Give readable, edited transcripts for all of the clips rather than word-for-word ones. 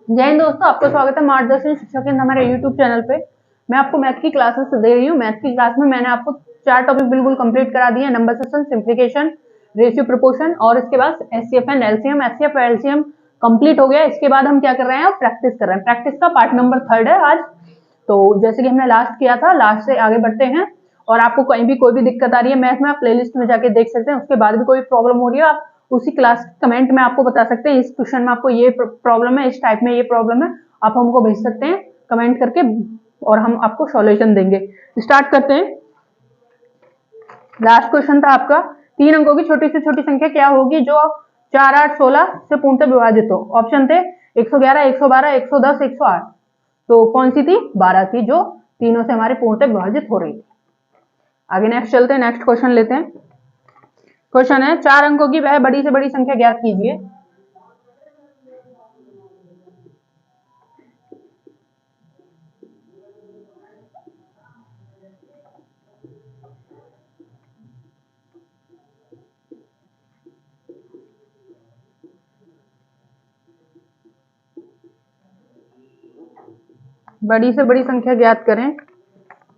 जय हिंद दोस्तों, आपका स्वागत है मार्गदर्शन शिक्षा केंद्र हमारे यूट्यूब चैनल पे। मैं आपको मैथ की क्लासेस दे रही हूँ। मैथ की क्लास में मैंने आपको 4 टॉपिक बिल्कुल कंप्लीट करा दिए। Number system, simplification, ratio proportion और इसके बाद एचसीएफ एंड एलसीएम। एचसीएफ और एलसीएम कंप्लीट हो गया। इसके बाद हम क्या कर रहे हैं, प्रैक्टिस कर रहे हैं। प्रैक्टिस का पार्ट नंबर 3 है आज। तो जैसे कि हमने लास्ट किया था, लास्ट से आगे बढ़ते हैं। और आपको कहीं भी कोई भी दिक्कत आ रही है मैथ में, आप प्लेलिस्ट में जाके देख सकते हैं। उसके बाद भी कोई प्रॉब्लम हो रही है, आप उसी क्लास कमेंट में आपको बता सकते हैं, इस क्वेश्चन में आपको ये प्रॉब्लम है, इस टाइप में ये प्रॉब्लम है, आप हमको भेज सकते हैं कमेंट करके और हम आपको सॉल्यूशन देंगे। स्टार्ट करते हैं। लास्ट क्वेश्चन था आपका, 3 अंकों की छोटी से छोटी संख्या क्या होगी जो 4, 8, 16 से पूर्णतः विभाजित हो। ऑप्शन थे 111, 112, 110, 108। तो कौन सी थी? 12 थी, जो तीनों से हमारे पूर्णतः विभाजित हो रही थी। आगे नेक्स्ट चलते हैं, नेक्स्ट क्वेश्चन लेते हैं। क्वेश्चन है 4 अंकों की वह बड़ी से बड़ी संख्या ज्ञात कीजिए। बड़ी से बड़ी संख्या ज्ञात करें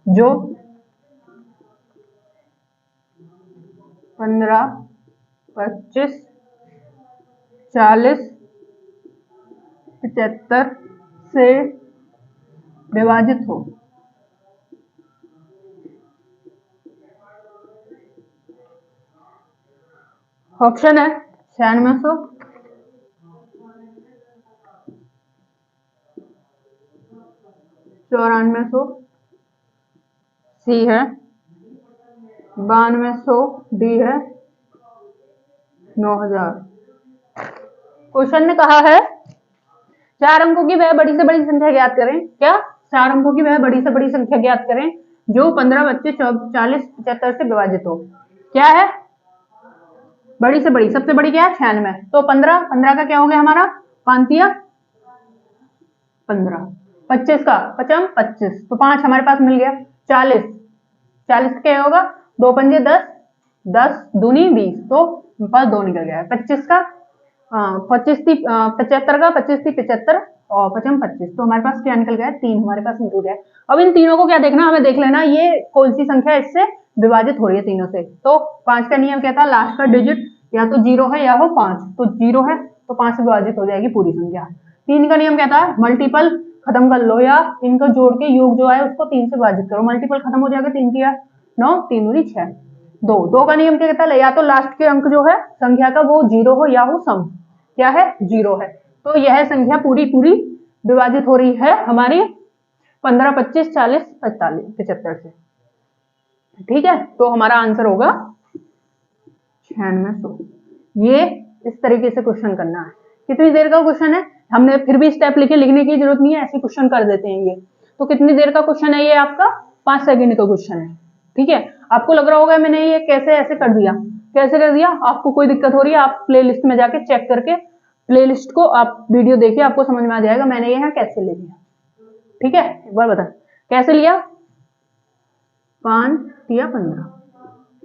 जो 15, 25, 40, 75 से विभाजित हो। ऑप्शन है 9600, 9400, सी है 9200, डी है 9000। क्वेश्चन ने कहा है 4 अंकों की वह बड़ी से बड़ी संख्या ज्ञात करें। क्या? 4 अंकों की वह बड़ी से बड़ी संख्या ज्ञात करें जो 15, 25, 40, 75 से विभाजित हो। क्या है बड़ी से बड़ी? सबसे बड़ी क्या है? 96। तो 15 का क्या हो गया हमारा? 5 दिया 15। 25 का 55, 25 तो 5 हमारे पास मिल गया। 40 का क्या होगा? 2 पंजे 10, 10 दूनी 20, तो पास 2 निकल गया। 25 का 25 थी 75 का 25 थी 75 और 55, 25 तो हमारे पास क्या निकल गया? 3 हमारे पास निकल गया। अब इन तीनों को क्या देखना, हमें देख लेना ये कौन सी संख्या इससे विभाजित हो रही है तीनों से। तो 5 का नियम क्या था? लास्ट का डिजिट या तो 0 है या हो 5। तो 0 है तो 5 से विभाजित हो जाएगी पूरी संख्या। 3 का नियम क्या था? मल्टीपल खत्म कर लो या इनको जोड़ के योग जो है उसको 3 से विभाजित करो। मल्टीपल खत्म हो जाएगा, 3 किया 9, 3 दूनी 6। 2 का नियम क्या कहता है? या तो लास्ट के अंक जो है संख्या का वो 0 हो या हो सम। क्या है? 0 है। तो यह संख्या पूरी विभाजित हो रही है हमारी 15, 25, 40, 45, 75 से। ठीक है, तो हमारा आंसर होगा 9600। ये इस तरीके से क्वेश्चन करना है। कितनी देर का क्वेश्चन है? हमने फिर भी स्टेप लिखने की जरूरत नहीं है, ऐसे क्वेश्चन कर देते हैं ये। तो कितनी देर का क्वेश्चन है ये? आपका 5 सेकंड का क्वेश्चन है। ठीक है, आपको लग रहा होगा मैंने ये कैसे ऐसे कर दिया। कैसे कर दिया? आपको कोई दिक्कत हो रही है, आप प्लेलिस्ट में जाके चेक करके प्लेलिस्ट को आप वीडियो देखिए, आपको समझ में आ जाएगा मैंने ये यहाँ कैसे ले लिया। ठीक है, एक बार बता कैसे लिया। 5 दिया 15,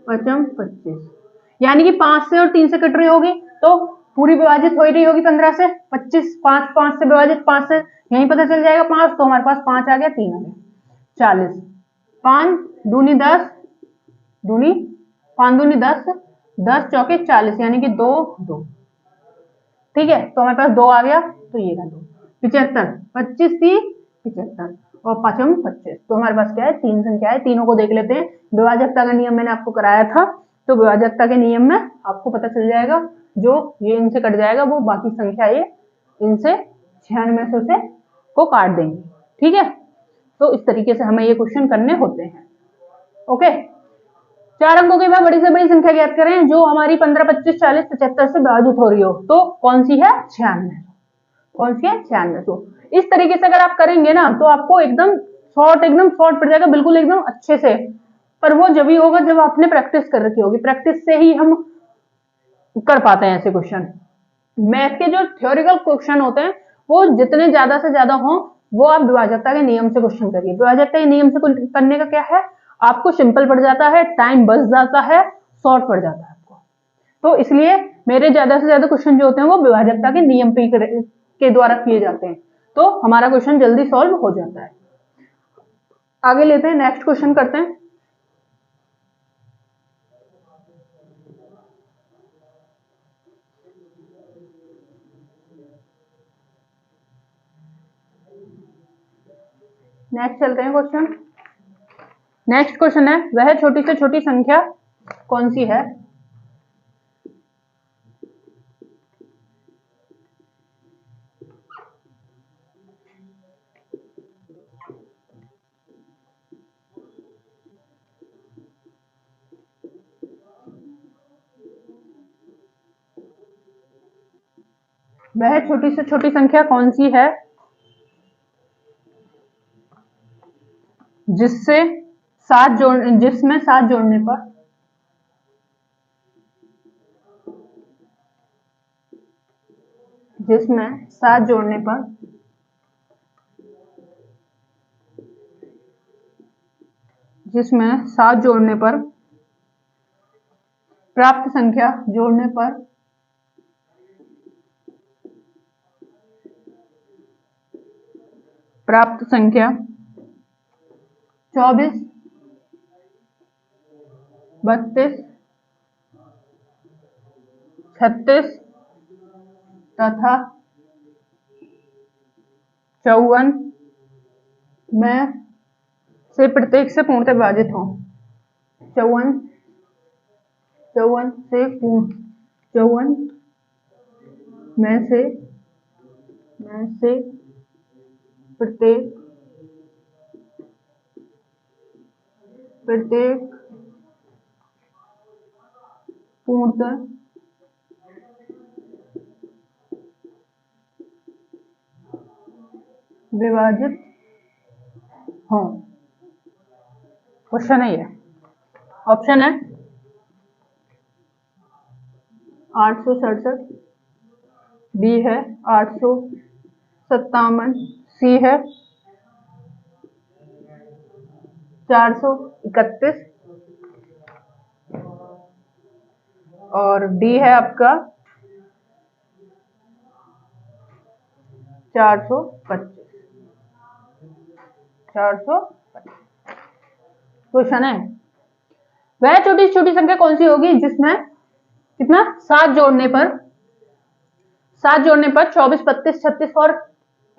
55, 25, यानी कि 5 से और 3 से कट रही होगी तो पूरी विभाजित हो रही होगी 15 से। 25 5 से विभाजित 5 से, यही पता चल जाएगा 5, तो हमारे पास 5 आ गया, 3 आ गया 40। 5 दूनी 10, दूनी 5 दूनी 10, 10 चौके 40 यानी कि 2 2। ठीक है, तो हमारे पास 2 आ गया, तो ये रहा 2। 75, 25 थी 75 और 55, 25, तो हमारे पास क्या है? 3 संख्या है। तीनों को देख लेते हैं। विभाजकता का नियम मैंने आपको कराया था, तो विभाजकता के नियम में आपको पता चल जाएगा जो ये इनसे कट जाएगा वो बाकी संख्या ये इनसे 9600 से को काट देंगे। ठीक है, तो इस तरीके से हमें ये क्वेश्चन करने होते हैं। ओके, 4 अंकों की बड़ी से बड़ी संख्या ज्ञात करें जो हमारी 15, 25, 40, 75 से विभाजित हो रही हो। तो कौन सी है? 9600। कौन सी है? 9600। इस तरीके से अगर आप करेंगे ना तो आपको एकदम शॉर्ट पड़ जाएगा, बिल्कुल एकदम अच्छे से। पर वो जब ही होगा जब आपने प्रैक्टिस कर रखी होगी। प्रैक्टिस से ही हम कर पाते हैं ऐसे क्वेश्चन। मैथ के जो थ्योरिकल क्वेश्चन होते हैं वो जितने ज्यादा से ज्यादा हो वो आप विभाजकता के नियम से क्वेश्चन करिए। विभाजकता के नियम से करने का क्या है, आपको सिंपल पड़ जाता है, टाइम बच जाता है, शॉर्ट पड़ जाता है आपको। तो इसलिए मेरे ज्यादा से ज्यादा क्वेश्चन जो होते हैं वो विभाजकता के नियम पे के द्वारा किए जाते हैं। तो हमारा क्वेश्चन जल्दी सॉल्व हो जाता है। आगे लेते हैं, नेक्स्ट क्वेश्चन करते हैं। नेक्स्ट चलते हैं क्वेश्चन। नेक्स्ट क्वेश्चन है, वह छोटी से छोटी संख्या कौन सी है? वह छोटी से छोटी संख्या कौन सी है जिसमें सात जोड़ने पर प्राप्त संख्या जोड़ने पर प्राप्त संख्या 24, 32, 36 तथा 54 में से प्रत्येक से पूर्णतः विभाजित हो। 54 में से प्रत्येक पूर्णतः विभाजित हो। क्वेश्चन है ये। ऑप्शन है 867, बी है 857, सी है 431 और डी है आपका 425। क्वेश्चन है, वह छोटी छोटी संख्या कौन सी होगी जिसमें कितना सात जोड़ने पर 24, 32, 36 और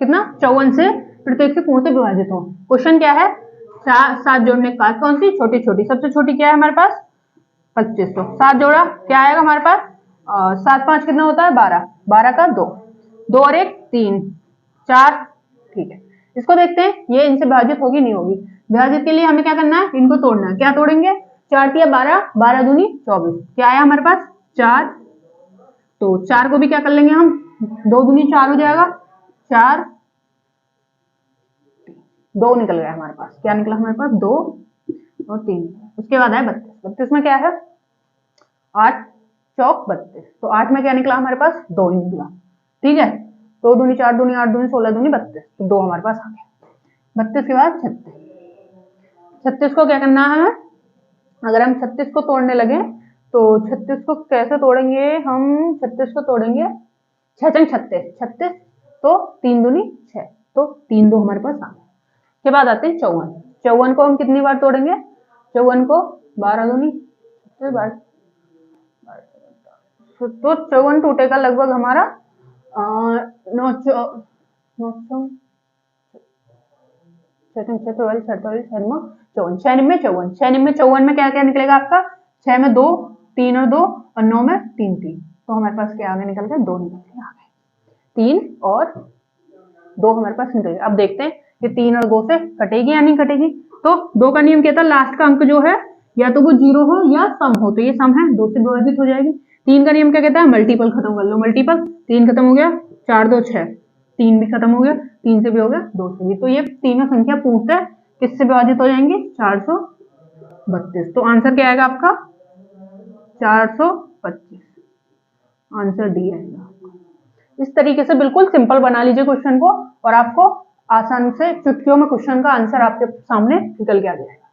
कितना 54 से प्रत्येक से पूर्णतः विभाजित हो। क्वेश्चन क्या है? सात जोड़ने के बाद कौन सी छोटी छोटी, सबसे छोटी क्या है हमारे पास 25। तो सात जोड़ा क्या आएगा हमारे पास? 7 5 कितना होता है 12, 12 का 2, 2 और 1 3, 4। ठीक है, इसको देखते हैं ये इनसे विभाजित होगी नहीं होगी। विभाजित के लिए हमें क्या करना है? इनको तोड़ना है। क्या तोड़ेंगे? 4 तिया 12, 12 दूनी 24। क्या आया हमारे पास? 4। तो 4 को भी क्या कर लेंगे हम? 2 दूनी 4 हो जाएगा, 4 2 निकल गया हमारे पास। क्या निकला हमारे पास? 2 और 3। उसके बाद है 32। 32 में क्या है? 8 चौक 32। तो 8 में क्या निकला हमारे पास? 2 ही निकला। ठीक है, 2 दूनी 4 दूनी 8 दूनी 16 दूनी 32। तो 2 हमारे पास आ गया। 32 के बाद 36। 36 को क्या करना है? अगर हम 36 को तोड़ने लगे तो 36 को कैसे तोड़ेंगे हम? 36 को तोड़ेंगे 6 चंग 36, 36 तो 3 दूनी 6, तो 3 2 हमारे पास आ गया। के बाद आते हैं 54। 54 को हम कितनी बार तोड़ेंगे? 54 को 12 दूनी 12, तो 54 टूटेगा लगभग हमारा 9 54 में क्या क्या निकलेगा आपका? 6 में 2, 3 और 2 और 9 में 3 3। तो हमारे पास क्या आगे निकल गया? 2 निकल के आ गए। 3 और 2 हमारे पास निकल गए। अब देखते हैं कि 3 और 2 से कटेगी या नहीं कटेगी। तो 2 का नियम कहता है लास्ट का अंक जो है या तो वो 0 हो या सम हो। तो ये सम है, 2 से विभाजित हो जाएगी। 3 का नियम क्या कहता है? मल्टीपल खत्म कर लो। मल्टीपल 3 खत्म हो गया, 4 2 6, 3 भी खत्म हो गया, 3 से भी हो गया, 2 से भी। तो ये तीनों संख्या पूर्णतः किससे विभाजित हो जाएंगे? 432। तो आंसर क्या आएगा आपका? 425। आंसर डी आएगा। इस तरीके से बिल्कुल सिंपल बना लीजिए क्वेश्चन को और आपको आसान से चुटकियों में क्वेश्चन का आंसर आपके सामने निकल के आ जाएगा।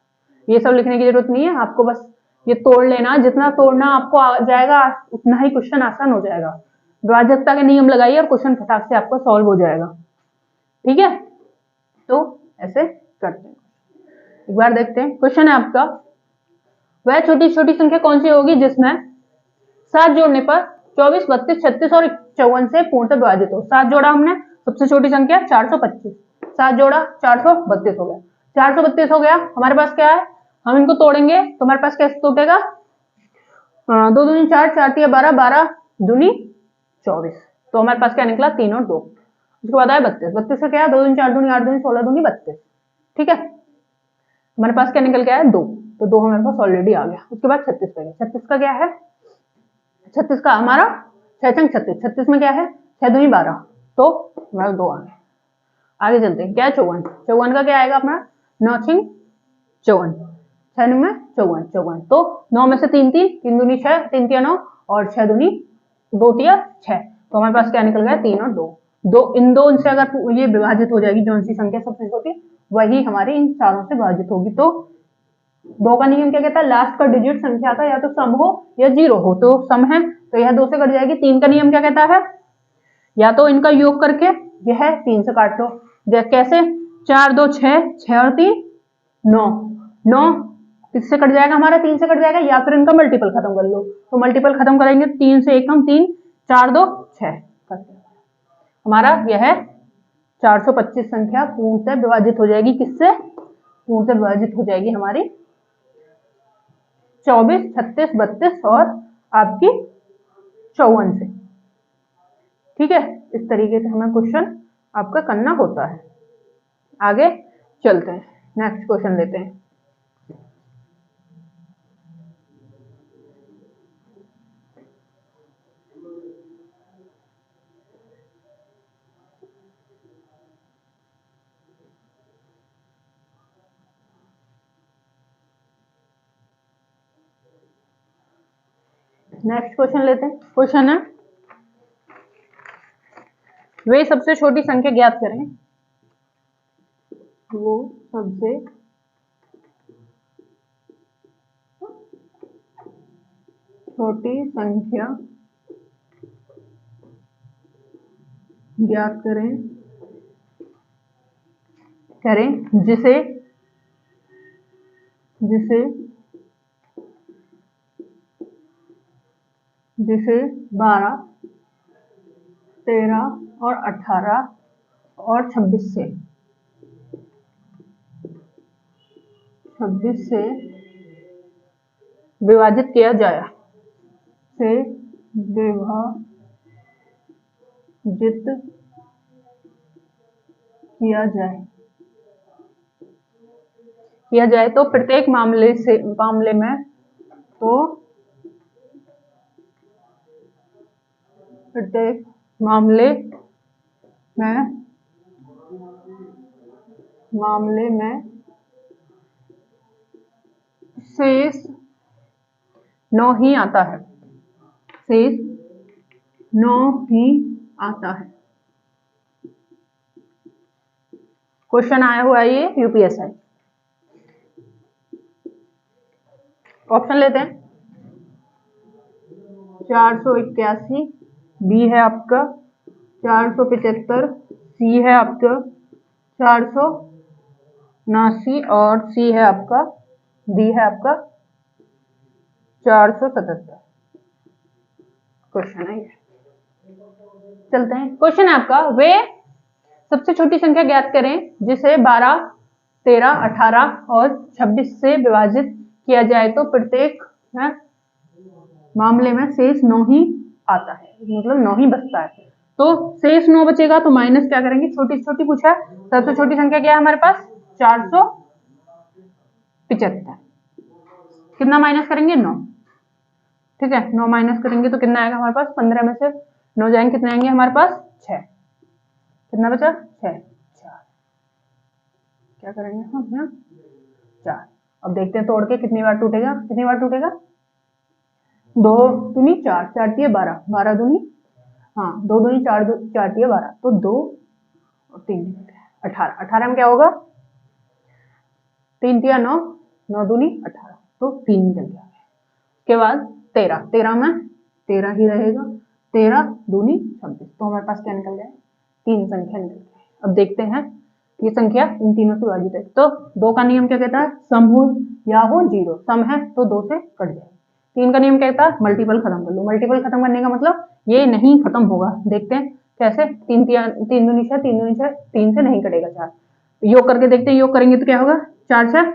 ये सब लिखने की जरूरत नहीं है, आपको बस ये तोड़ लेना। जितना तोड़ना आपको आ जाएगा उतना ही क्वेश्चन आसान हो जाएगा। विभाजकता के नियम लगाइए और क्वेश्चन फटाक से आपको सॉल्व हो जाएगा। ठीक है, तो ऐसे करते हैं। एक बार देखते हैं, क्वेश्चन है आपका, वह छोटी छोटी संख्या कौन सी होगी जिसमें 7 जोड़ने पर 24, 32, 36 और 54 से पूर्णतः विभाजित हो। 7 जोड़ा हमने, सबसे छोटी संख्या 425, 7 जोड़ा 432 हो गया, 432 हो गया। हमारे पास क्या है, हम इनको तोड़ेंगे तो हमारे पास कैसे टूटेगा, 2 दूनी 4, 4 तिया 12, 12 दूनी 24, तो हमारे पास क्या निकला 3 और 2। उसके बाद आया 32, 32 का क्या है, 2 दूनी 4 दूनी 8 दूनी 16 दूनी 32, ठीक है। हमारे पास क्या निकल के आया 2, तो 2 हमारे पास ऑलरेडी आ गया। उसके बाद 36 पे गया, 36 का क्या है, 36 का हमारा 6 छंग 36, 36 में क्या है 6 दूनी 12, तो हमारा 2 आ गया। आगे चलते हैं, क्या है 54, 54 का क्या आएगा अपना 9 छिंग 54, 6 में 54, 54, तो 9 में से 3 3, 3 दूनी 6, 3 तिया 9 और 6 दूनी 2 तिया 6, तो हमारे पास क्या निकल गया 3 और 2। इन दो इनसे अगर ये विभाजित हो जाएगी, जो सी संख्या सबसे छोटी वही हमारी इन चारों से विभाजित होगी। तो 2 का नियम क्या कहता है, लास्ट का डिजिट संख्या का या तो सम हो या 0 हो, तो सम है तो यह 2 से कट जाएगी। 3 का नियम क्या कहता है, या तो इनका योग करके यह 3 से काट लो, कैसे 4 2 6, 6 और 3 9, 9 किससे कट जाएगा हमारा 3 से कट जाएगा, या फिर इनका मल्टीपल खत्म कर लो, तो मल्टीपल खत्म करेंगे 3 से 1 कम 3, 4 2 6, हमारा यह 425 संख्या पूर्णतः विभाजित हो जाएगी, किससे, पूर्णतः विभाजित हो जाएगी हमारी 24, 36, 32 और आपकी 54 से। ठीक है, इस तरीके से हमें क्वेश्चन आपका करना होता है। आगे चलते हैं, नेक्स्ट क्वेश्चन लेते हैं। नेक्स्ट क्वेश्चन लेते हैं। क्वेश्चन है, वे सबसे छोटी संख्या ज्ञात करें, वो सबसे छोटी संख्या ज्ञात करें जिसे 12, 13 और 18 और 26 से विभाजित किया जाए, तो प्रत्येक मामले में तो प्रत्येक मामले में शेष 9 ही आता है, शेष 9 ही आता है। क्वेश्चन आया हुआ है ये यूपीएसआई। ऑप्शन लेते हैं, 481 बी है आपका, 475 सी है आपका, 479 और सी है आपका, डी है आपका 477। क्वेश्चन है ये, चलते हैं। क्वेश्चन है आपका, वे सबसे छोटी संख्या ज्ञात करें जिसे 12, 13, 18 और 26 से विभाजित किया जाए तो प्रत्येक मामले में शेष 9 ही आता है, मतलब 9 ही बचता है। तो शेष 9 बचेगा तो माइनस क्या करेंगे, छोटी छोटी पूछा है, सबसे छोटी संख्या क्या है हमारे पास 475, कितना माइनस करेंगे 9, ठीक है 9 माइनस करेंगे तो कितना आएगा हमारे पास, 15 में से 9 जाएंगे कितने आएंगे हमारे पास 6, कितना बचा 6, 4, क्या करेंगे हम यहाँ 4। अब देखते हैं तोड़ के कितनी बार टूटेगा, 2 दूनी 4, 4 तिया 12, 12 दूनी 2 दूनी 4, 4 तिया 12, तो 2 और 3 18, 18 में क्या होगा 3 तिया 9, 9 दूनी 18, तो 3 निकल गया। उसके बाद 13, 13 में 13 ही रहेगा, 13 दूनी 26, तो हमारे पास क्या निकल जाए 3 संख्या निकल गई। अब देखते हैं ये संख्या इन तीनों से विभाजित है। तो 2 का नियम क्या कहता है, सम हो या हो 0, सम है तो 2 से कट जाए। 3 का नियम कहता है मल्टीपल खत्म कर लो। मल्टीपल खत्म करने का मतलब ये नहीं खत्म होगा। देखते हैं कैसे, 3 दूनी 6, 3 दूनी 6, 3 से नहीं कटेगा 4। योग करके देखते हैं, योग करेंगे तो क्या होगा, 4 6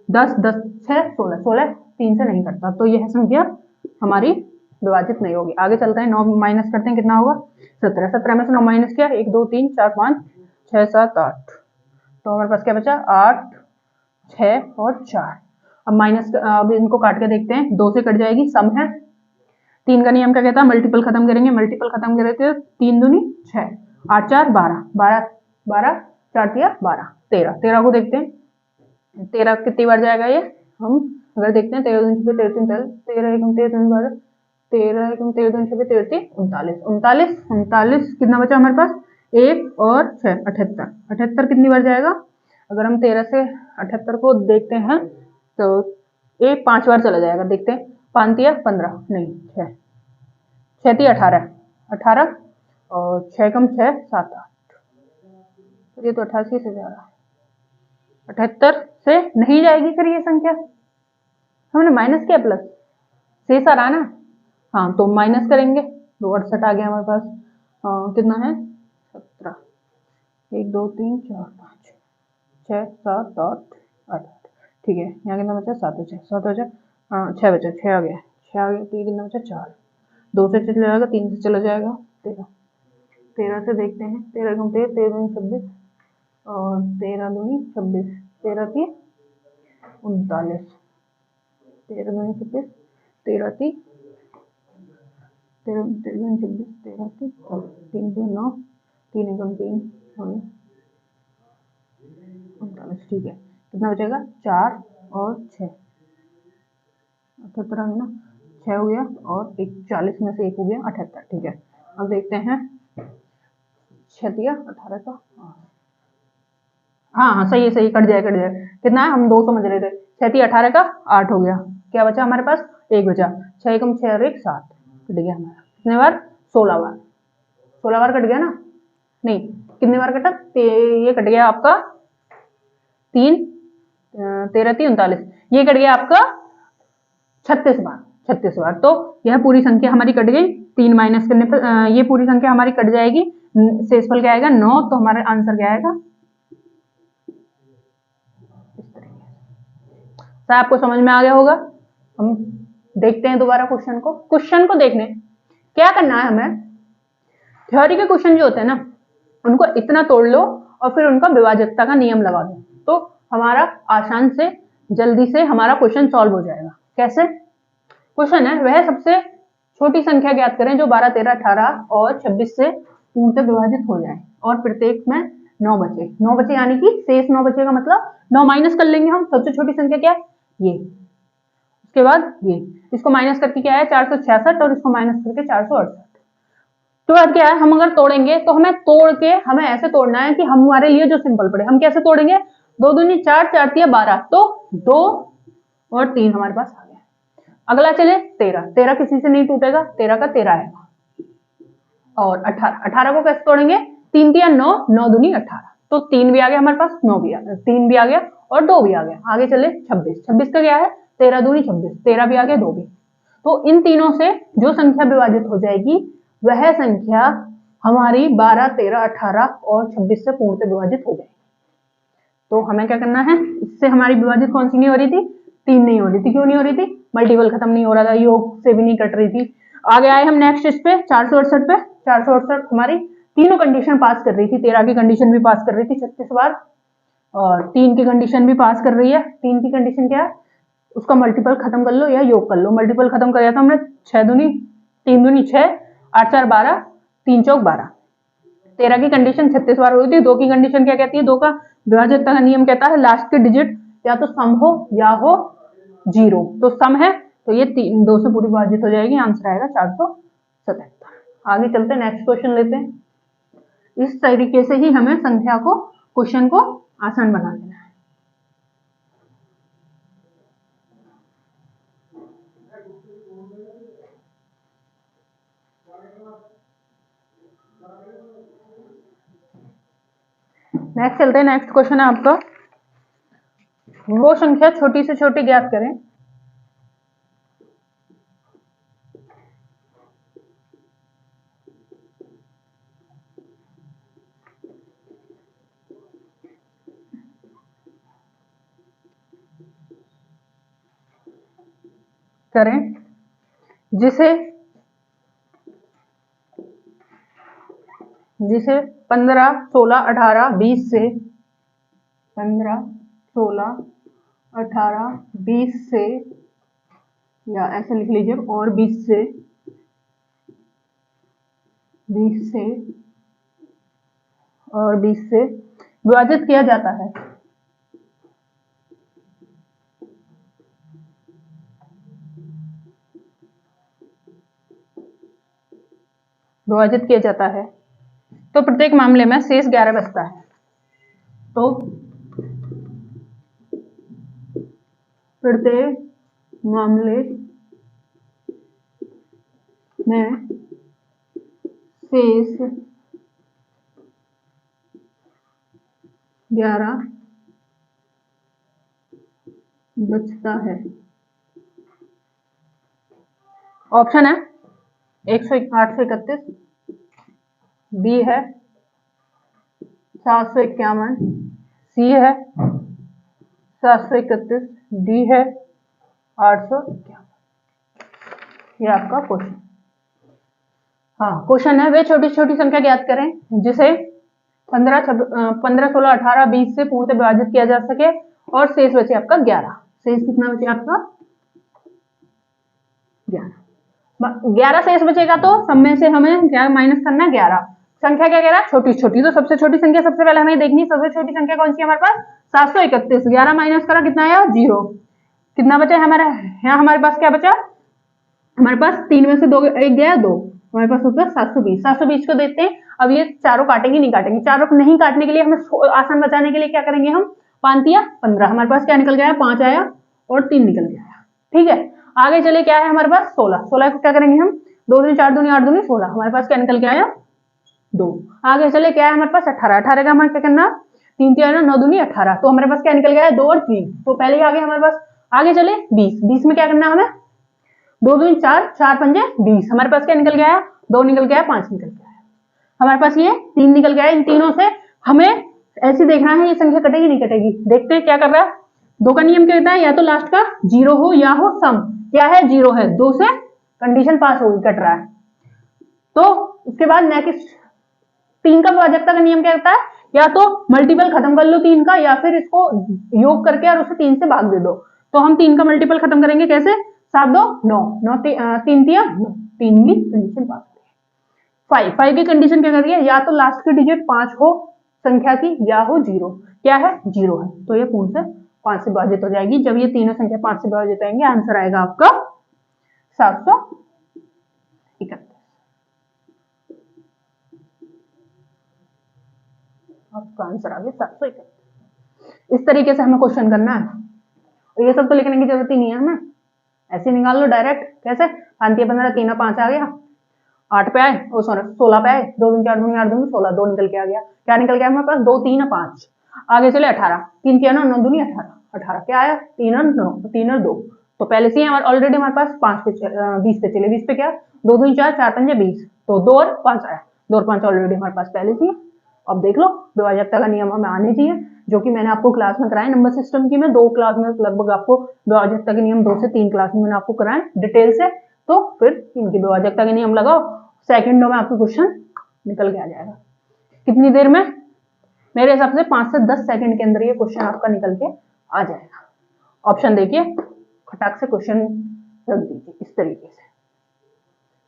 10, 10 6 16, 16 3 से नहीं कटता, तो यह संख्या हमारी विभाजित नहीं होगी। आगे चलते हैं, 9 माइनस करते हैं, कितना होगा 17। 17 में से 9 माइनस किया, 1 2 3 4 5 6 7 8, तो हमारे पास क्या बचा 8 6 और 4। अब माइनस, अब इनको काट के देखते हैं, 2 से कट जाएगी, सम है। 3 का नियम क्या कहता है, मल्टीपल खत्म करेंगे, मल्टीपल खत्म करें तो 3 दूनी 6, 8 4 12, 12 12 4 3 12, 13। 13 को देखते हैं, 13 कितनी बार जाएगा ये, हम अगर देखते हैं 13 दूनी 6 13 3 13 1 13 दूनी 12, 13 1 13 दूनी 6 13 3 39, 39 39 कितना बचा हमारे पास, 1 और 6 78, 78 कितनी बार जाएगा, अगर हम 13 से 78 को देखते हैं तो एक 5 बार चला जाएगा। देखते हैं, 5 या 15 नहीं 6 6 थी 18, 18 और 6 कम 6 7 8, ये तो 88 से जा रहा है, 78 से नहीं जाएगी फिर ये संख्या, हमने माइनस किया प्लस, शेष आ रहा ना, हाँ तो माइनस करेंगे, 268 आ गया हमारे पास, कितना है 17, 1 2 3 4 5 6 7 8 8, ठीक है, यहाँ कितना बचा 7 बचा, 7 बचा, 6 बचा, 6 आ गया, 6 आ गया, तो ये कितना बचा 4, 2 से चला जाएगा, 3 से चला जाएगा 13, 13 से देखते हैं, 13 कम 13 13 दूनी 26 और 13 दूनी 26, 13 थी 39, 13 दूनी 26, 13 थी 13 दूनी 26, 13 थी 3 2 9, 3 एकम 3 39, ठीक है, कितना बचेगा 4 और 6, 78 है ना, 6 हो गया और 40 में से 1 हो गया 78, ठीक है। अब देखते हैं 6 दिया 18 का, हाँ हाँ सही है, सही, कट जाए कट जाए, कितना है हम 2 समझ रहे थे, 6 थी 18 का 8 हो गया, क्या बचा हमारे पास 1 बचा, 6 कम 6 और 1 7, कट गया हमारा, कितने बार 16 बार, 16 बार कट गया ना, नहीं कितने बार कटा, ये कट गया आपका 3 13 3 39, ये कट गया आपका 36 बार, 36 बार, तो यह पूरी संख्या हमारी कट गई। 3 माइनस करने पर ये पूरी संख्या हमारी कट जाएगी, शेषफल क्या आएगा 9, तो हमारा आंसर क्या आएगा, इस तरीके से। आपको समझ में आ गया होगा। हम देखते हैं दोबारा क्वेश्चन को, क्वेश्चन को देखने क्या करना है हमें, थ्योरी के क्वेश्चन जो होते हैं ना उनको इतना तोड़ लो और फिर उनका विभाजकता का नियम लगा दो, तो हमारा आसान से जल्दी से हमारा क्वेश्चन सॉल्व हो जाएगा। कैसे, क्वेश्चन है वह सबसे छोटी संख्या ज्ञात करें जो 12 13 18 और 26 से पूर्णतः विभाजित हो जाए और प्रत्येक में 9 बचे, 9 बचे यानी कि शेष 9 बचेगा, मतलब 9 माइनस कर लेंगे हम, सबसे छोटी संख्या क्या है ये, उसके बाद ये, इसको माइनस करके क्या है 466 और इसको माइनस करके 468, तो बाद क्या है, हम अगर तोड़ेंगे तो हमें तोड़ के हमें ऐसे तोड़ना है कि हमारे लिए जो सिंपल पड़े, हम कैसे तोड़ेंगे, 2 दूनी 4 4 तिया 12, तो 2 और 3 हमारे पास आ गया। अगला चले 13, 13 किसी से नहीं टूटेगा, 13 का 13 आएगा, और 18, 18 को कैसे तोड़ेंगे, 3 तिया 9, 9 दूनी 18, तो 3 भी आ गया हमारे पास, 9 भी आ गया, 3 भी आ गया और 2 भी आ गया। आगे चले 26, 26 का क्या है 13 दूनी 26, 13 भी आ गया 2 भी, तो इन तीनों से जो संख्या विभाजित हो जाएगी वह संख्या हमारी 12 13 18 और 26 से पूर्णतः विभाजित हो जाएगी। तो हमें क्या करना है, इससे हमारी विभाजित कौन सी नहीं हो रही थी, 3 नहीं हो रही थी, क्यों नहीं हो रही थी, मल्टीपल खत्म नहीं हो रहा था, योग से भी नहीं कट रही थी। आगे आए हम नेक्स्ट इस पे 468 पे, 468 हमारी तीनों कंडीशन पास कर रही थी, 13 की कंडीशन भी पास कर रही थी 36 बार, और 3 की कंडीशन भी पास कर रही है। 3 की कंडीशन क्या है, उसका मल्टीपल खत्म कर लो या योग कर लो, मल्टीपल खत्म कर था हमने 6 दूनी 3 दूनी 6 8 4 12 3 चौक 12, 13 की कंडीशन 36 बार हुई थी। 2 की कंडीशन क्या कहती है, 2 का विभाजकता का नियम कहता है लास्ट के डिजिट या तो सम हो या हो 0, तो सम है तो ये 2 से पूरी विभाजित हो जाएगी, आंसर आएगा 477। आगे चलते नेक्स्ट क्वेश्चन लेते हैं। इस तरीके से ही हमें संख्या को क्वेश्चन को आसान बना लेना है। नेक्स्ट चलते हैं। नेक्स्ट क्वेश्चन है आपका, वो संख्या छोटी से छोटी ज्ञात करें करें जिसे जिसे 15, 16, 18, 20 से 15, 16, 18, 20 से, या ऐसे लिख लीजिए, और 20 से 20 से विभाजित किया जाता है। विभाजित किया जाता है तो प्रत्येक मामले में शेष 11 बचता है। तो प्रत्येक मामले में शेष 11 बचता है। ऑप्शन है 831, बी है 751, सी है 731, डी है 851। ये आपका क्वेश्चन। हाँ, क्वेश्चन है वे छोटी छोटी संख्या ज्ञात करें जिसे 15, 16, 18, 20 से पूर्णतः विभाजित किया जा सके और शेष बचे आपका 11। शेष कितना बचे आपका 11 शेष बचेगा तो सब में से हमें क्या माइनस करना है 11। संख्या क्या कह रहा है छोटी छोटी, तो सबसे छोटी संख्या सबसे पहले हमें देखनी है। सबसे छोटी संख्या कौन सी है हमारे पास 731। 11 माइनस करा कितना आया 0। कितना बचा है हमारा, यहाँ हमारे पास क्या बचा, हमारे पास 3 में से 2 एक गया 2, हमारे पास होता है 720। 720 को देते हैं। अब ये चारों काटेंगे नहीं काटेंगे, चारों को नहीं काटने के लिए हमें आसान बचाने के लिए क्या करेंगे हम, 5 या 15, हमारे पास क्या निकल गया है 5 आया और 3 निकल गया। ठीक है, आगे चले क्या है हमारे पास 16। 16 को क्या करेंगे हम, 2 दूनी 4 दूनी 8 दूनी 16, हमारे पास क्या निकल के आया 2। आगे चले क्या है हमारे पास 18। 18 का हमारे क्या करना, 3 3 9 दूनी 18, तो हमारे पास क्या निकल गया है 2 और 3। तो पहले ही आगे हमारे पास, आगे चले 20। 20 में क्या करना हमें, 2 दूनी 4, 4 पंजे 20, हमारे पास क्या निकल गया है 2 निकल गया है, 5 निकल गया है, हमारे पास ये 3 निकल गया है। इन तीनों से हमें ऐसे देखना है ये संख्या कटेगी नहीं कटेगी। देखते हैं क्या कर रहा है। 2 का नियम क्या कहता है, या तो लास्ट का 0 हो या हो सम। क्या है 0 है, 2 से कंडीशन पास होगी, कट रहा है। तो उसके बाद नेक्स्ट 3 का भाजकता का नियम क्या कहता है, या तो मल्टीपल खत्म कर लो 3 का, या फिर इसको योग करके और उसे 3 से भाग दे दो। तो हम 3 का मल्टीपल खत्म करेंगे कैसे, 7 2 9, 9 3 3 9, 3 भी कंडीशन पास। 5 की कंडीशन क्या कर रही है, या तो लास्ट की डिजिट 5 हो संख्या की, या हो 0। क्या है 0 है, तो ये पूर्ण से 5 से विभाजित हो जाएगी। जब ये तीनों संख्या 5 से विभाजित आएंगे, आंसर आएगा आपका 731। आपका आंसर आ गया 731। इस तरीके से हमें क्वेश्चन करना है, और ये सब तो लिखने की जरूरत ही नहीं है हमें, ऐसे निकाल लो डायरेक्ट। कैसे, 5 15 3 5 आ गया, 8 पे आए, ओ सॉरी 16 पे आए, 2 दूनी 4 दूनी 8 दूनी 16, 2 निकल के आ गया। क्या निकल गया हमारे पास 2 3 5। आगे चले 18, 3 किया ना 9 दूनी 18, 18 क्या आया 3 और 9, 3 और 2, तो पहले से ही हमारे ऑलरेडी हमारे पास 5 पे 20 पे चले, 20 पे क्या 2 दूनी 4 4 पंजे 20, तो 2 और 5 आया, 2 और 5 ऑलरेडी हमारे पास पहले से ही। अब देख लो विभाजकता का नियम हमें आने चाहिए, जो कि मैंने आपको क्लास में कराया नंबर सिस्टम की। मैं 2 क्लास में लगभग आपको विभाजकता के नियम 2 से 3 क्लास में मैंने आपको कराया डिटेल से। तो फिर इनकी विभाजकता के नियम लगाओ, सेकंडों में आपका क्वेश्चन निकल के आ जाएगा। कितनी देर में, मेरे हिसाब से 5 से 10 सेकंड के अंदर ये क्वेश्चन आपका निकल के आ जाएगा। ऑप्शन देखिए, खटाक से क्वेश्चन रख दीजिए इस तरीके से।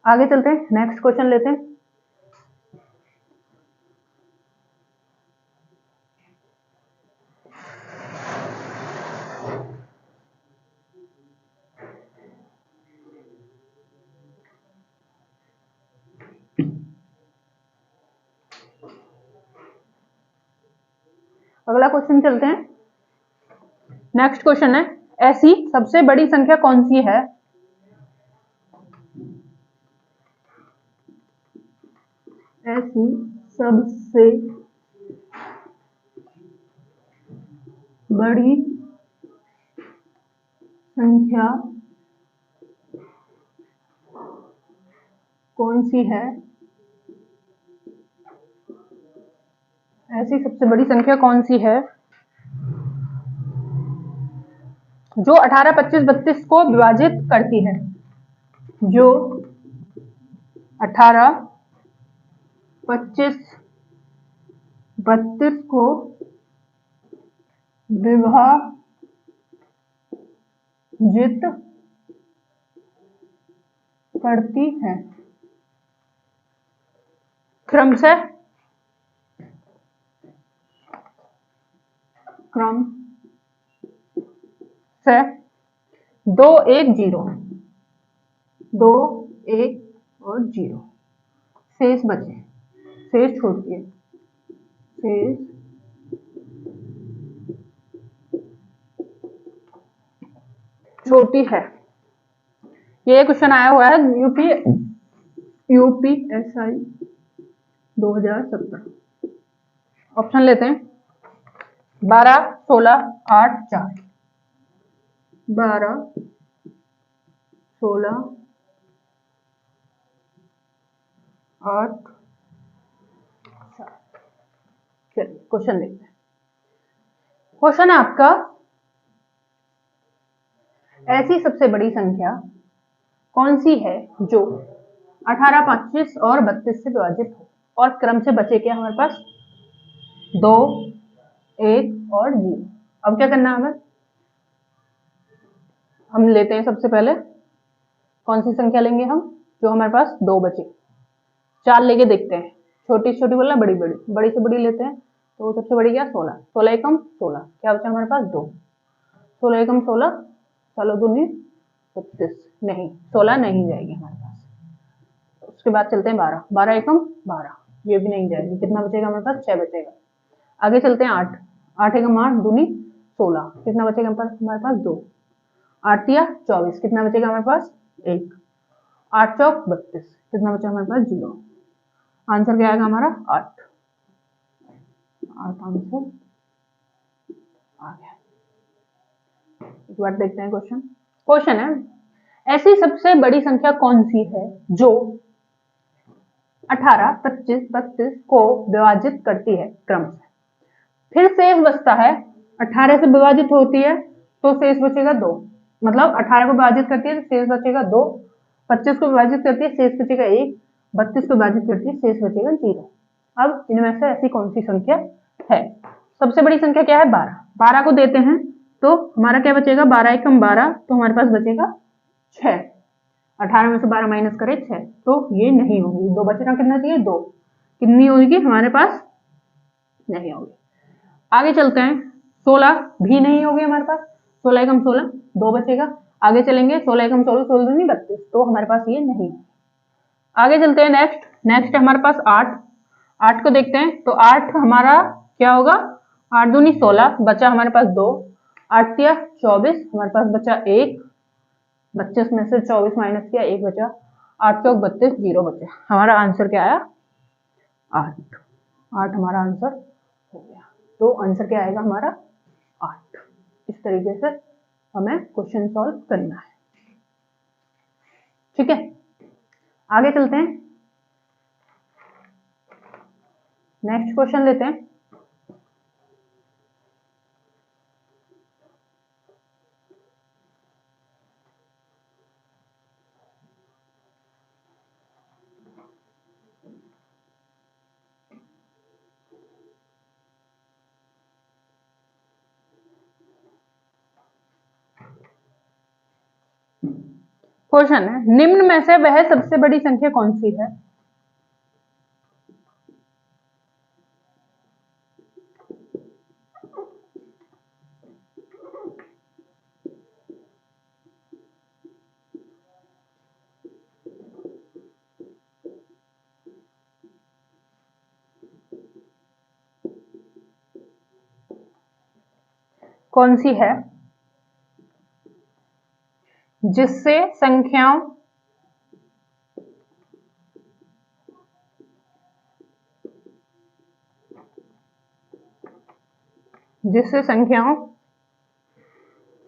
आगे चलते हैं, नेक्स्ट क्वेश्चन लेते हैं। अगला क्वेश्चन चलते हैं। नेक्स्ट क्वेश्चन है, ऐसी सबसे बड़ी संख्या कौन सी है ऐसी सबसे बड़ी संख्या कौन सी है? ऐसी सबसे बड़ी संख्या कौन सी है जो 18, 25, 32 को विभाजित करती है? जो 18, 25, 32 को विभाजित करती है क्रम से 2, 1, 0, 2, 1 और 0 शेष बचे, शेष छोड़ती है, शेष छोटी है। ये क्वेश्चन आया हुआ है यूपीएसआई 2017। ऑप्शन लेते हैं 12, 16, 8, 4। 12, 16, 8, 4। चलिए क्वेश्चन देखते हैं। क्वेश्चन है आपका, ऐसी सबसे बड़ी संख्या कौन सी है जो 18, 25 और 32 से विभाजित हो और क्रम से बचे क्या हमारे पास? 2, 1 और 0। अब क्या करना है हमें? हम लेते हैं सबसे पहले कौन सी संख्या लेंगे हम जो हमारे पास 2 बचे। 4 लेके देखते हैं, छोटी से छोटी बोलना, बड़ी बड़ी, बड़ी से बड़ी लेते हैं। तो सबसे बड़ी क्या? 16, 16 एकम 16, क्या बचा हमारे पास? 2, 16 एकम 16, 16 दूनी 32, नहीं 16 नहीं जाएगी हमारे पास। उसके बाद चलते हैं 12, 12 एकम 12, ये भी नहीं जाएगी। कितना बचेगा हमारे पास? 6 बचेगा। आगे चलते हैं 8, 8 एकम 8 दूनी 16, कितना बचेगा हमारे पास? 2, 8 या 24, कितना बचेगा हमारे पास? 1, 8 चौक 32, कितना बचा हमारे पास? 0। आंसर क्या आएगा हमारा? 8। 8 आंसर आ गया। एक बार देखते हैं क्वेश्चन। क्वेश्चन है, ऐसी सबसे बड़ी संख्या कौन सी है जो 18, 25, 32 को विभाजित करती है क्रम से? फिर शेष बचता है, 18 से विभाजित होती है तो शेष बचेगा 2, मतलब 18 को विभाजित करती है तो शेष बचेगा 2, 25 को विभाजित करती है शेष बचेगा 1, 32 को विभाजित करती है शेष बचेगा 0। अब इनमें से ऐसी कौन सी संख्या है? सबसे बड़ी संख्या क्या है? 12। 12 को देते हैं तो हमारा क्या बचेगा? 12 एकम 12, तो हमारे पास बचेगा 6। 18 में से 12 माइनस करें 6, तो ये नहीं होगी। 2 बचना कितना चाहिए? 2। कितनी होगी हमारे पास? नहीं होगी। आगे चलते हैं, 16 भी नहीं होगी हमारे पास। 16 एकम 16, 2 बचेगा। आगे चलेंगे, 16 एकम 16, 16 दूनी 32, तो हमारे पास ये नहीं। आगे चलते हैं नेक्स्ट है हमारे पास 8। 8 को देखते हैं तो 8 हमारा क्या होगा? 8 दूनी 16, बचा हमारे पास 2, 8 या 24, हमारे पास बचा 1, 25 में से 24 माइनस किया, 1 बचा, 8 चौक 32, 0 बचा। हमारा आंसर क्या आया? 8। 8 हमारा आंसर हो गया। तो आंसर क्या आएगा हमारा? 8। इस तरीके से हमें क्वेश्चन सॉल्व करना है। ठीक है, आगे चलते हैं, नेक्स्ट क्वेश्चन लेते हैं। क्वेश्चन है, निम्न में से वह सबसे बड़ी संख्या कौन सी है? कौन सी है जिससे संख्याओं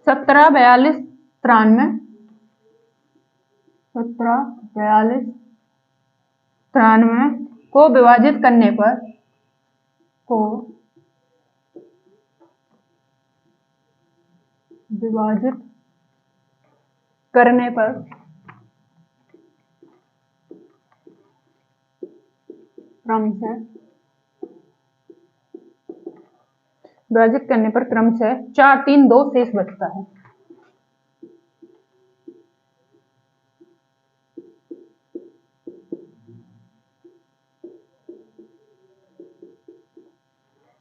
17, 42, 93, 17, 42, 93 को विभाजित करने पर क्रम से 4, 3, 2 शेष बचता है।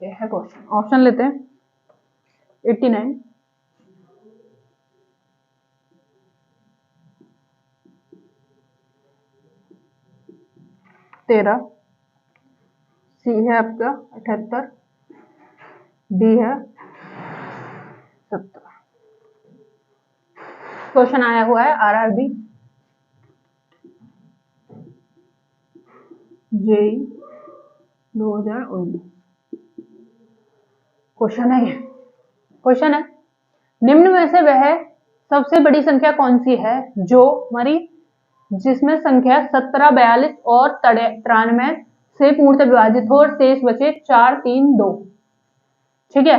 ये है क्वेश्चन। ऑप्शन लेते हैं। 89, 13, सी है आपका 78, डी है 17। क्वेश्चन आया हुआ है आरआरबी जेई 2019। क्वेश्चन है क्वेश्चन है निम्न में से वह सबसे बड़ी संख्या कौन सी है जो हमारी जिसमें संख्या 17, 42 और 93 से पूर्णतः विभाजित हो और शेष बचे 4, 3, 2। ठीक है,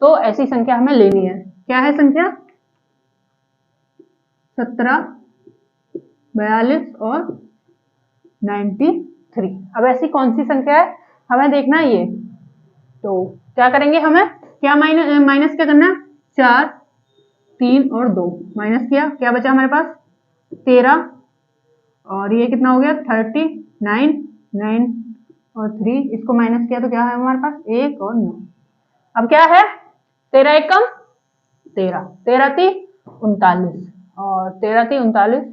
तो ऐसी संख्या हमें लेनी है। क्या है संख्या? 17, 42 और 93। अब ऐसी कौन सी संख्या है हमें देखना है ये। तो क्या करेंगे, हमें क्या माइनस क्या करना है? 4, 3 और 2 माइनस किया, क्या बचा हमारे पास? 13 और ये कितना हो गया? 39, 9 और 3, इसको माइनस किया तो क्या है हमारे पास? 1 और 9। अब क्या है? 13 एक कम 13, 13 3 39 और 13 3 39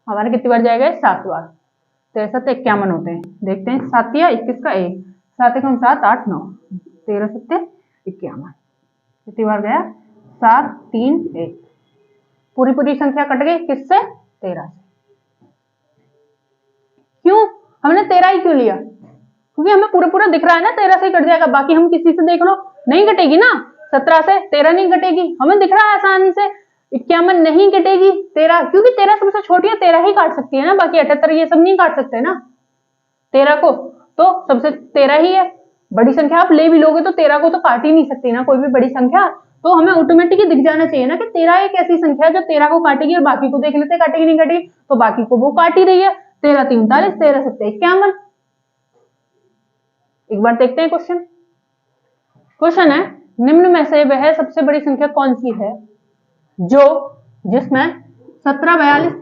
हमारे कितनी बार जाएगा? 7 बार। 63 51 होते हैं। देखते हैं 7 या 21 का 1, 7 1 7 8 9, 13 7 51 कितनी बार गया? 7 3 1। पूरी संख्या कट गई किससे? 13 से। क्यों हमने 13 ही क्यों लिया? क्योंकि हमें पूरा दिख रहा है ना 13 से ही कट जाएगा। बाकी हम किसी से देख लो नहीं कटेगी ना, 17 से 13 नहीं कटेगी, हमें दिख रहा है आसानी से। 51 नहीं कटेगी 13, क्योंकि 13 सबसे छोटी है, 13 ही काट सकती है ना, बाकी 78 ये सब नहीं काट सकते ना 13 को, तो सबसे 13 ही है। बड़ी संख्या आप ले भी लोगे तो 13 को तो काट ही नहीं सकती ना कोई भी बड़ी संख्या, तो हमें ऑटोमेटिकली दिख जाना चाहिए ना कि 13 एक ऐसी संख्या है जो 13 को काटेगी और बाकी को देख लेते काटेगी नहीं काटेगी, तो बाकी को वो काट ही रही है। 13 3 39, 13 7 51। एक बार देखते हैं क्वेश्चन। क्वेश्चन है निम्न में से वह सबसे बड़ी संख्या कौन सी है जो जिसमें 17 42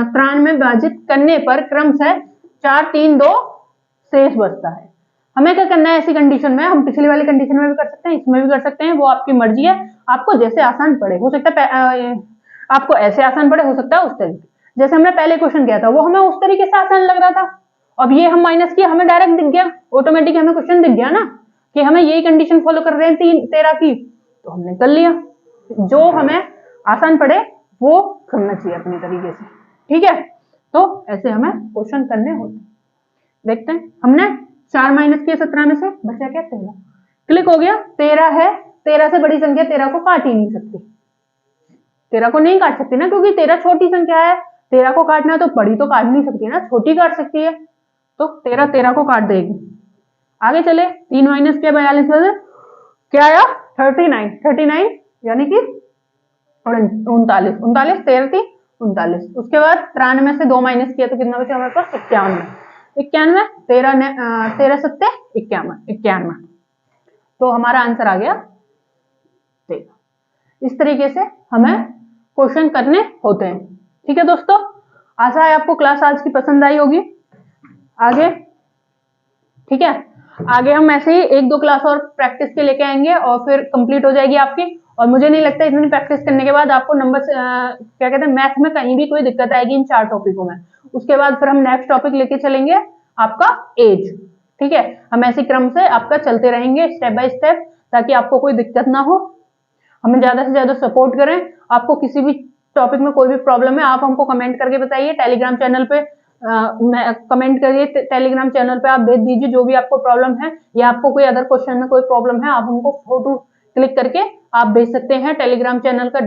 93 विभाजित करने पर क्रम से 4 3 2 शेष बचता है। हमें क्या करना है ऐसी कंडीशन में? हम पिछली वाली कंडीशन में भी कर सकते हैं, इसमें भी कर सकते हैं, वो आपकी मर्जी है, आपको जैसे आसान पड़े। हो सकता है आपको ऐसे आसान पड़े, हो सकता है उस तरीके, जैसे हमने पहले क्वेश्चन किया था वो हमें उस तरीके से आसान लग रहा था। अब ये हम माइनस किया, हमें डायरेक्ट दिख गया, ऑटोमेटिक हमें क्वेश्चन दिख गया ना कि हमें यही कंडीशन फॉलो कर रहे हैं 13 की, तो हमने कर लिया। जो हमें आसान पड़े वो करना चाहिए अपने तरीके से। ठीक है, तो ऐसे हमें क्वेश्चन करने होते। देखते हैं, हमने 4 माइनस किया 17 में से, बचा क्या? 13। क्लिक हो गया। 13 है, 13 से बड़ी संख्या 13 को काट ही नहीं सकती, 13 को नहीं काट सकती ना, क्योंकि 13 छोटी संख्या है। 13 को काटना है तो बड़ी तो काट नहीं सकती ना, छोटी काट सकती है, तो 13 को काट देगी। आगे चले, 3 माइनस किया 42 में से, क्या आया? 39 यानी कि 39 39 13 थी 39। उसके बाद 93 में से 2 माइनस किया तो कितना बचा हमारे पास? 91 91 13 7 51। तो हमारा आंसर आ गया 13। इस तरीके से हमें क्वेश्चन करने होते हैं। ठीक है दोस्तों, आशा है आपको क्लास आज की पसंद आई होगी। आगे ठीक है, आगे हम ऐसे ही 1-2 क्लास और प्रैक्टिस के लेके आएंगे और फिर कंप्लीट हो जाएगी आपकी। और मुझे नहीं लगता इतनी प्रैक्टिस करने के बाद आपको नंबर क्या कहते हैं मैथ में कहीं भी कोई दिक्कत आएगी इन 4 टॉपिकों में। उसके बाद फिर हम नेक्स्ट टॉपिक लेके चलेंगे आपका एज। ठीक है, हम ऐसे क्रम से आपका चलते रहेंगे स्टेप बाय स्टेप, ताकि आपको कोई दिक्कत ना हो। हमें ज्यादा से ज्यादा सपोर्ट करें। आपको किसी भी टॉपिक में कोई भी प्रॉब्लम है आप हमको कमेंट करके बताइए। टेलीग्राम चैनल पे कमेंट करिए, टेलीग्राम चैनल पे आप भेज दीजिए जो भी आपको प्रॉब्लम है, या आपको कोई अदर क्वेश्चन में कोई प्रॉब्लम है आप हमको फोटो क्लिक करके आप भेज सकते हैं। टेलीग्राम चैनल का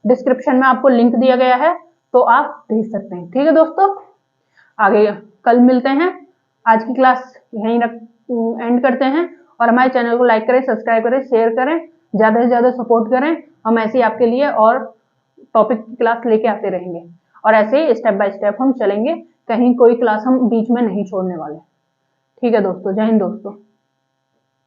डिस्क्रिप्शन में आपको लिंक दिया गया है, तो आप भेज सकते हैं। ठीक है दोस्तों, आगे कल मिलते हैं। आज की क्लास यहीं एंड करते हैं, और हमारे चैनल को लाइक करें, सब्सक्राइब करें, शेयर करें, ज्यादा से ज्यादा सपोर्ट करें। हम ऐसे ही आपके लिए और टॉपिक की क्लास लेके आते रहेंगे, और ऐसे ही स्टेप बाय स्टेप हम चलेंगे, कहीं कोई क्लास हम बीच में नहीं छोड़ने वाले। ठीक है दोस्तों, जय हिंद दोस्तों।